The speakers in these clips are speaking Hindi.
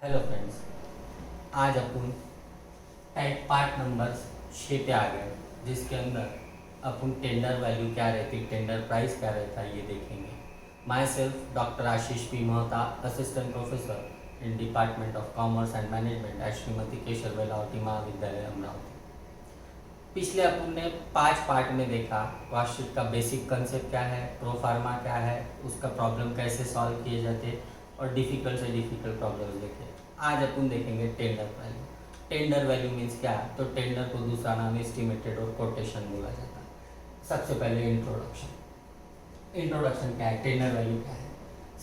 हेलो फ्रेंड्स, आज अपन टाइप पार्ट नंबर 6 पे आ गए, जिसके अंदर अपन टेंडर वैल्यू क्या रहती, टेंडर प्राइस क्या रहता है ये देखेंगे। Myself doctor Ashish P Mehta, assistant professor in department of commerce and management at Shrimati Keshav Velavati Mahavidyalaya Amravati. पिछले अपन ने 5 पार्ट में देखा कॉस्ट शीट का बेसिक कंसेप्ट क्या है, प्रो फार्मा क्या है, उसका प्रॉब्लम कैसे सॉल्व किए जाते और डिफ़िकल्ट से डिफ़िकल्ट प्रॉब्लम्स देखे। आज अपन देखेंगे tender value. Tender value means क्या है, तो टेंडर को दूसरा नाम एस्टिमेटेड और कोटेशन बोला जाता है। सबसे पहले इंट्रोडक्शन क्या है, टेंडर वैल्यू क्या है।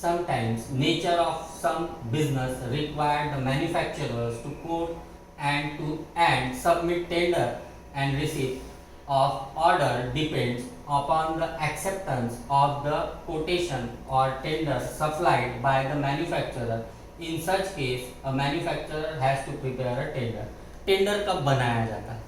Sometimes nature of some business required the manufacturers to quote and submit tender and receipt of order depends upon the acceptance of the quotation or tender supplied by the manufacturer. In such case, a manufacturer has to prepare a tender. Tender कब बनाया जाता है?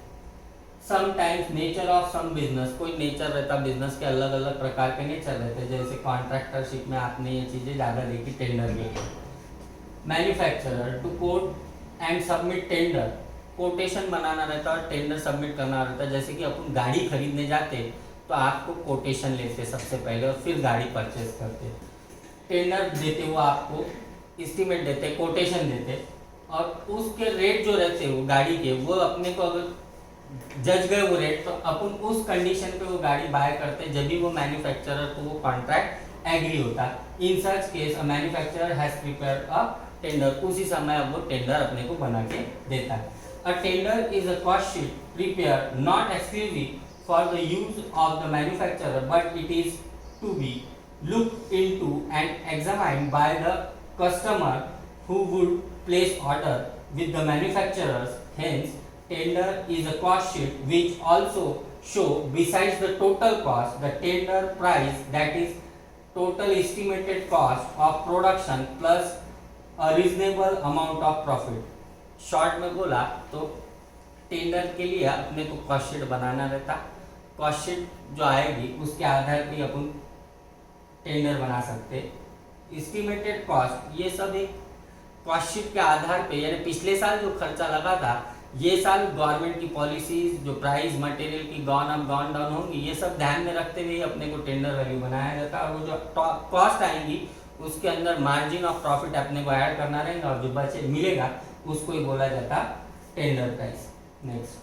Sometimes nature of some business, कोई नेचर रहता बिजनेस के, अलग अलग प्रकार के नेचर रहते, जैसे कॉन्ट्रैक्टरशिप में आपने ये चीज़ें ज़्यादा देखी टेंडर के लिए। Manufacturer to quote and submit tender, quotation बनाना रहता है और टेंडर सबमिट करना रहता है। जैसे कि अपन गाड़ी खरीदने जाते तो आपको कोटेशन लेते सबसे पहले और फिर गाड़ी परचेस करते। टेंडर देते वो आपको एस्टीमेट देते, कोटेशन देते, और उसके रेट जो रहते वो गाड़ी के, वो अपने को अगर जज गए वो रेट, तो अपन उस कंडीशन पे वो गाड़ी बाय करते जब भी वो मैन्युफैक्चरर को वो कॉन्ट्रैक्ट एग्री होता। In such case a manufacturer has prepared a tender, उसी समय वो टेंडर अपने को बना के देता है। A tender is a cost sheet prepared not exclusively for the use of the manufacturer, but it is to be looked into and examined by the customer who would place order with the manufacturers. Hence, tender is a cost sheet which also show besides the total cost, the tender price, that is total estimated cost of production plus a reasonable amount of profit. Short में बोला तो टेंडर के लिए अपने को कॉस्ट शीट बनाना रहता। कॉस्ट शीट जो आएगी उसके आधार पे अपन टेंडर बना सकते। एस्टिमेटेड कॉस्ट, ये सब एक कॉस्ट शीट के आधार पे, यानी पिछले साल जो खर्चा लगा था, ये साल गवर्नमेंट की पॉलिसीज, जो प्राइस मटेरियल की गॉन अप गॉन डाउन होंगी, ये सब ध्यान में रखते हुए अपने को टेंडर वैल्यू बनाया जाता है। और वो जो कॉस्ट आएंगी उसके अंदर मार्जिन ऑफ प्रॉफिट अपने को ऐड करना रहेगा, और जो बचे मिलेगा उसको ही बोला जाता tender price. Next,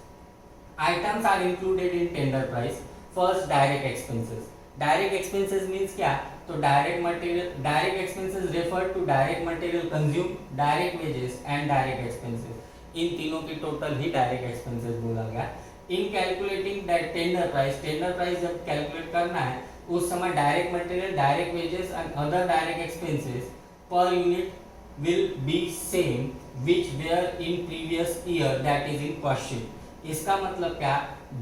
items are included in tender price. First, direct expenses. Direct expenses means क्या, तो direct expenses refer to direct material consume, direct wages and direct expenses. इन तीनों की टोटल ही डायरेक्ट एक्सपेंसेस बोला गया। In calculating that tender price जब कैलकुलेट करना है उस समय direct material, direct wages and other direct expenses per unit will be same which were in previous year, that is in cost sheet। इसका मतलब क्या,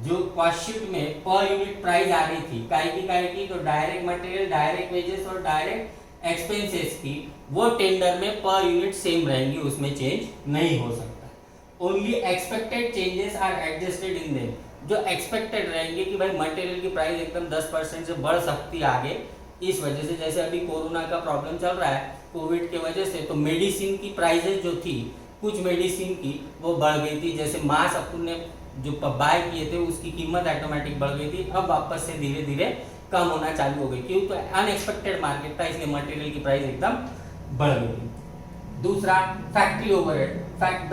जो कॉस्ट शीट में पर यूनिट प्राइस आ रही थी काय की, तो डायरेक्ट मटेरियल, डायरेक्ट वेजेस और डायरेक्ट एक्सपेंसेस की, वो टेंडर में पर यूनिट सेम रहेंगी, उसमें चेंज नहीं हो सकता। Only expected changes are adjusted in them. जो एक्सपेक्टेड रहेंगे कि भाई मटेरियल की प्राइस एकदम 10% से बढ़ सकती है आगे, इस वजह से, जैसे अभी कोरोना का प्रॉब्लम चल रहा है कोविड के वजह से, तो मेडिसिन की प्राइसेस जो थी, कुछ मेडिसिन की वो बढ़ गई थी। जैसे मास्क अपन ने जो बाय किए थे उसकी कीमत ऑटोमेटिक बढ़ गई थी, अब वापस से धीरे धीरे कम होना चालू हो गई। क्यों, तो अनएक्सपेक्टेड मार्केट था, इसलिए मटेरियल की प्राइस एकदम बढ़ गई थी। दूसरा, factory overhead. The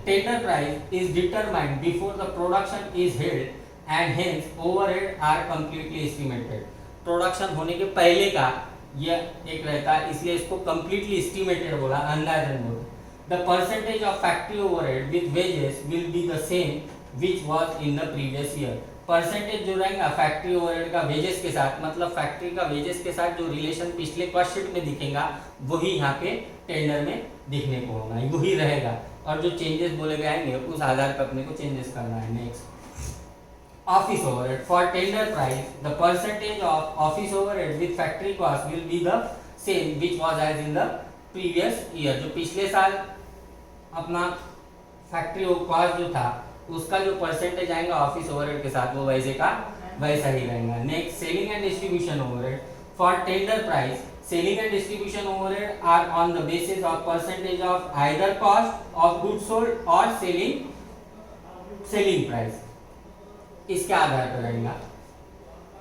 tender price is determined before the production is held and hence overhead are completely estimated. Production होने के पहले का ये एक रहता है, इसलिए इसको कंप्लीटली एस्टिमेटेड बोला, अंदाजन बोला। The percentage of factory overhead with wages will be the same which was in the previous year. Percentage जो रहेगा फैक्ट्री ओवरहेड का वेजेस के साथ, मतलब फैक्ट्री का वेजेस के साथ जो रिलेशन पिछले कॉस्ट शीट में दिखेगा वही यहाँ पे टेंडर में दिखने को होगा, वही रहेगा, और जो चेंजेस बोले गए आएंगे उस आधार पर अपने को चेंजेस करना है। Next, office overhead. For tender price, the percentage of office overhead with factory cost will be the same which was as in the previous year। जो पिछले साल अपना फैक्ट्री कॉस्ट जो था उसका जो परसेंटेज आएगा ऑफिस ओवरहेड के साथ, वो वैसे का वैसा ही रहेगा। Next, selling and distribution overhead. For tender price selling and distribution overhead are on the basis of percentage of either cost of goods sold और सेलिंग प्राइस। इसके आधार पर रहेगा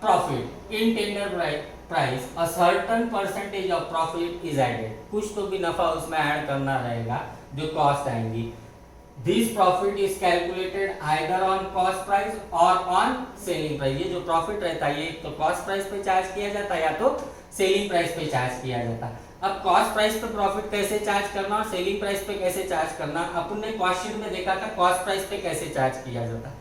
profit in tender price a certain percentage of profit is added, कुछ तो भी नफा उसमें ऐड करना रहेगा जो कॉस्ट आएंगी। This profit is calculated either on cost price और ऑन सेलिंग प्राइस। ये जो प्रॉफिट रहता है ये तो कॉस्ट प्राइस पे चार्ज किया जाता है या तो सेलिंग प्राइस पे चार्ज किया जाता है। अब कॉस्ट प्राइस पे प्रॉफिट कैसे चार्ज करना और सेलिंग प्राइस पे कैसे चार्ज करना अपन ने कॉस्ट शीट में देखा था, कॉस्ट प्राइस पे कैसे चार्ज किया जाता है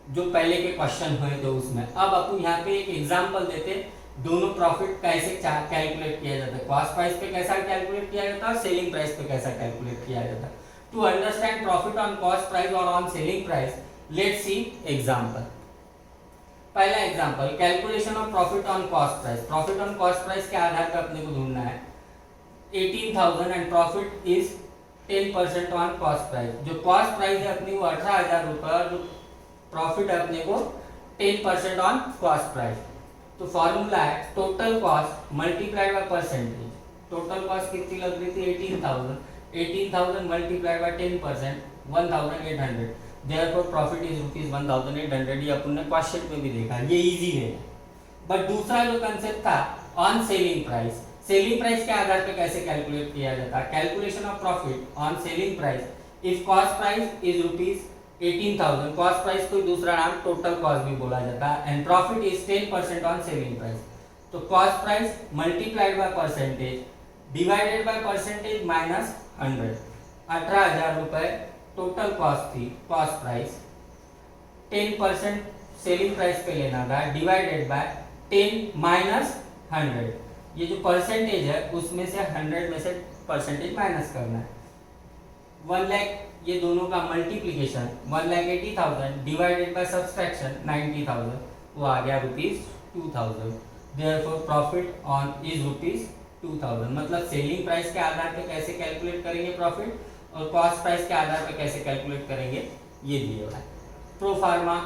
जो पहले के क्वेश्चन हुए थे उसमें। अब अपन यहाँ पे एक एग्जांपल देते, दोनों प्रॉफिट कैसे कैलकुलेट किया जाता है, कॉस्ट प्राइस पे कैसा कैलकुलेट किया जाता है और सेलिंग प्राइस पे कैसा कैलकुलेट किया जाता है। To understand profit on cost price और on selling price, let's see example. पहला example, calculation of profit on cost price. Profit on cost price के आधार पर अपने को ढूंढना है 18,000 and profit is 10% on cost price. जो कॉस्ट प्राइस है अपनी वो 18,000 रुपये और जो प्रॉफिट है अपने को 10% ऑन कॉस्ट प्राइस। तो फॉर्मूला है total cost multiplied by percentage. Total cost कितनी लग रही थी 18,000 multiplied by 10% 1,800, therefore profit is rupees 1,800। ये अपन ने कॉस्ट शीट में भी देखा, ये इजी है। बट दूसरा जो कंसेप्ट था on selling price, selling price के आधार पे कैसे कैलकुलेट किया जाता है। Calculation of profit on selling price if cost price is rupees 18,000, cost price को दूसरा नाम टोटल कॉस्ट भी बोला जाता है, and profit is 10% on selling price. तो cost price multiplied by percentage divided by percentage minus 100। 18,000 रुपए टोटल कॉस्ट थी, कॉस्ट प्राइस 10% सेलिंग प्राइस पे लेना था, डिवाइडेड बाय 10 माइनस 100। ये जो परसेंटेज है उसमें से 100 में से परसेंटेज माइनस करना है। 1 लाख ये दोनों का मल्टीप्लीकेशन 1,80,000 डिवाइडेड बाय सब्सट्रैक्शन 90,000, वो आ गया rupees 2,000। Therefore profit on is rupees 2,000। मतलब सेलिंग प्राइस के आधार पे कैसे कैलकुलेट करेंगे प्रॉफिट और कॉस्ट प्राइस के आधार पे कैसे कैलकुलेट करेंगे ये दिए हुआ है। Pro pharma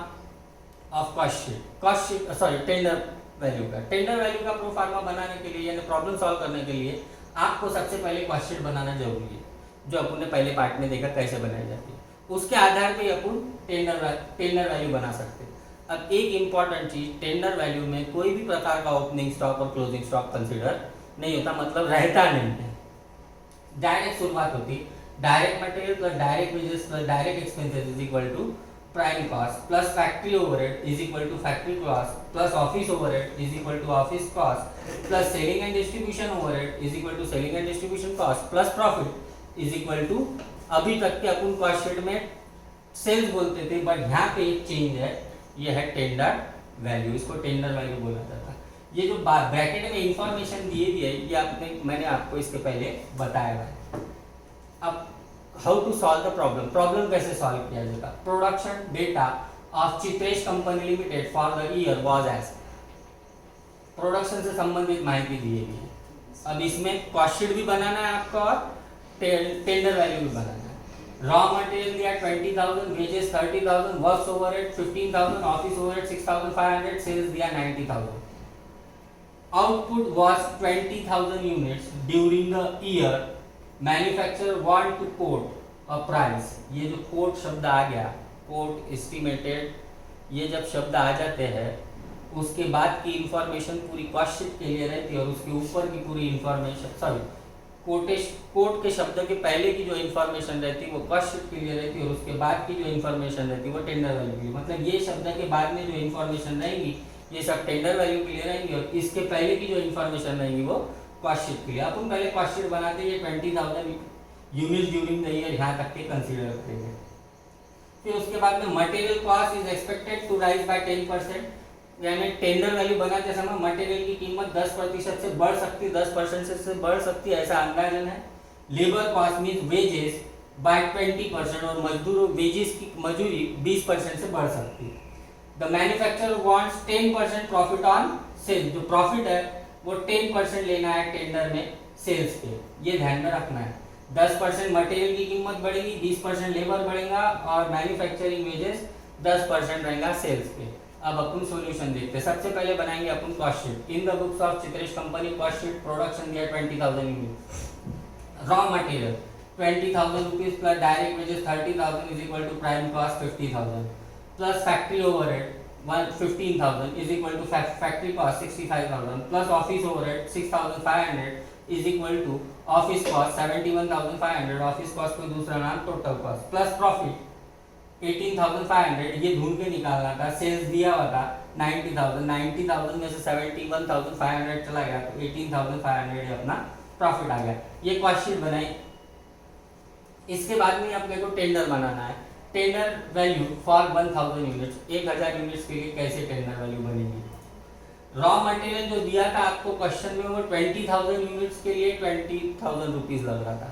of cost sheet sorry tender value का। टेंडर वैल्यू का प्रो फार्मा बनाने के लिए यानी प्रॉब्लम सॉल्व करने के लिए आपको सबसे पहले कॉस्ट शीट बनाना जरूरी है, जो अपन ने पहले पार्ट में देखा कैसे बनाई जाती है। उसके आधार पे अपन टेंडर वैल्यू बना सकते हैं। अब एक इंपॉर्टेंट चीज, टेंडर वैल्यू में कोई भी प्रकार का ओपनिंग स्टॉक और क्लोजिंग स्टॉक कंसीडर नहीं होता, मतलब रहता नहीं है। डायरेक्ट शुरुआत होती, direct material plus direct wages plus direct expenses is equal to prime cost plus factory overhead is equal to factory cost plus office overhead is equal to office cost plus selling and distribution overhead is equal to selling and distribution cost plus profit is equal to, अभी तक के अपन कॉस्ट शीट में सेल्स बोलते थे, बट यहाँ पे एक चेंज है, ये है टेंडर वैल्यू। इसको टेंडर वैल्यू बोला जाता है। ये जो ब्रैकेट में इंफॉर्मेशन दिए है ये मैंने आपको इसके पहले बताया है। अब how to solve the problem कैसे सॉल्व किया जाता। Production data of Chitresh company limited for the year was as, production से संबंधित माहिती दी गई है। अब इसमें कॉस्ट शीट भी बनाना है आपको और टेंडर वैल्यू भी बनाना है। रॉ मटेरियल दिया 20,000, wages 30,000, works overhead 15,000, office overhead 6,500, sales दिया 90,000। Output was 20,000 units during the year. Manufacturer want to quote a price. ये जो कोट शब्द आ गया, कोट एस्टिमेटेड, ये जब शब्द आ जाते हैं उसके बाद की इंफॉर्मेशन पूरी कॉस्ट शीट के लिए रहती है और उसके ऊपर की पूरी इंफॉर्मेशन कोट के शब्द के पहले की जो इंफॉर्मेशन रहती है वो कॉस्ट शीट के लिए रहती है और उसके बाद की जो इंफॉर्मेशन रहती है वो टेंडर वैल्यू के लिए। मतलब ये शब्द के बाद में जो इंफॉर्मेशन रहेंगी ये सब टेंडर वैल्यू के लिए रहेंगी और इसके पहले की जो इंफॉर्मेशन रहेंगी वो कॉस्ट शीट के लिए। अपन पहले कॉस्ट शीट बनाते हैं, 20,000 यूनिट ड्यूरिंग द ईयर यहाँ तक के कंसीडर करेंगे। फिर उसके बाद में material cost is expected to rise by 10%, यानी टेंडर वैल्यू बनाते समय मटेरियल की कीमत 10% से बढ़ सकती है, 10% से बढ़ सकती है, ऐसा अंदाजन है। Labour cost means wages by 20% और मजदूरों वेजेस की मजदूरी 20% से बढ़ सकती है। The manufacturer wants 10% profit on sale, जो प्रॉफिट है वो 10% लेना है टेंडर में सेल्स पे, ये ध्यान में रखना है। 10% मटेरियल की कीमत बढ़ेगी, 20% लेबर बढ़ेगा और मैन्युफैक्चरिंग वेजेस 10% रहेगा सेल्स पे। अब अपन सॉल्यूशन देखते हैं। सबसे पहले बनाएंगे अपन cost sheet. In the books of Chitresh company cost sheet production दिया 20,000 unit. Raw material 20,000 rupees plus direct wages 30,000 is equal to prime cost 50,000 plus factory overhead 15,000 is equal to factory cost 65,000 plus office overhead 6,500 is equal to office cost 71,500। Office cost को दूसरा नाम टोटल कॉस्ट प्लस प्रॉफिट 18,500 ये ढूंढ के निकालना था। सेल्स दिया हुआ था 90,000 में से 71,500 चला गया तो 18,500 ये अपना प्रॉफिट आ गया। ये कॉस्ट शीट बनाई। इसके बाद में अपने को टेंडर बनाना है। Tender value for 1000 units, 1000 units के लिए कैसे टेंडर वैल्यू बनेगी। रॉ मटेरियल जो दिया था आपको क्वेश्चन में वो 20,000 यूनिट्स के लिए 20,000 रुपीज लग रहा था।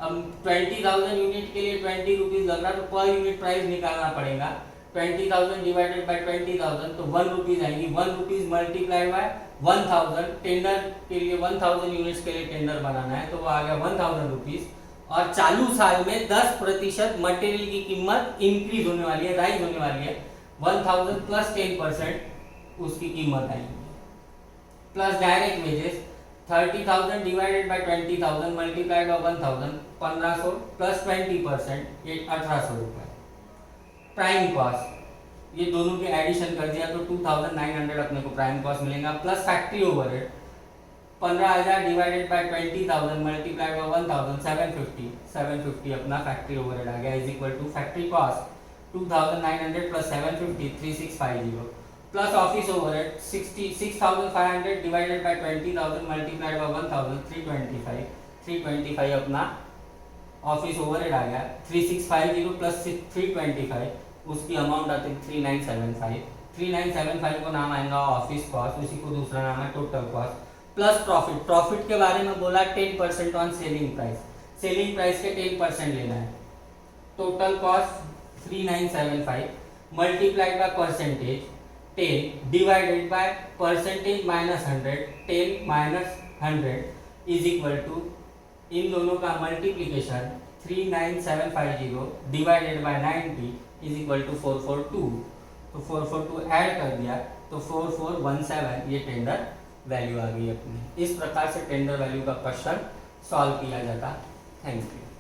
अब 20,000 यूनिट के लिए 20 रुपीज लग रहा तो पर यूनिट प्राइस निकालना पड़ेगा। 20,000 डिवाइडेड बाय 20,000 तो 1 रुपीज आएगी। 1 रुपीज मल्टीप्लाइड बाय 1000। टेंडर के लिए 1000 यूनिट्स के लिए टेंडर बनाना है तो वो आ गया 1000 रुपीज। और चालू साल में 10% मटेरियल की कीमत इंक्रीज होने वाली है, राइज होने वाली है। 1000 प्लस 10% उसकी कीमत आएगी। Plus direct wages 30,000 divided by 20,000 multiplied bye 1000 1500 plus 20% ये 1800 रुपये। प्राइम कॉस्ट ये दोनों के एडिशन कर दिया तो 2,900 अपने को प्राइम कॉस्ट मिलेगा plus factory overhead 15,000 divided by 20,000 multiplied by 1,000 750 अपना फैक्ट्री ओवरहेड आ गया is equal to factory cost 2,900 plus 750 3650 plus office overhead 66,500 divided by 20,000 multiplied by 1,000 325 अपना ऑफिस ओवरहेड आ गया। 3650 प्लस 325 उसकी अमाउंट आती है 3975। 3975 को नाम आएगा ऑफिस कॉस्ट, उसी को दूसरा नाम है total cost plus profit. Profit के बारे में बोला 10% on selling price. Selling price के 10% लेना है। Total cost 3975 multiplied by percentage 10 divided by percentage minus 100 10 minus 100 is equal to इन दोनों का multiplication 39750 divided by 90 is equal to 442। तो 442 ऐड कर दिया तो 4417 ये टेंडर वैल्यू आ गई अपनी। इस प्रकार से टेंडर वैल्यू का क्वेश्चन सॉल्व किया जाता। Thank you.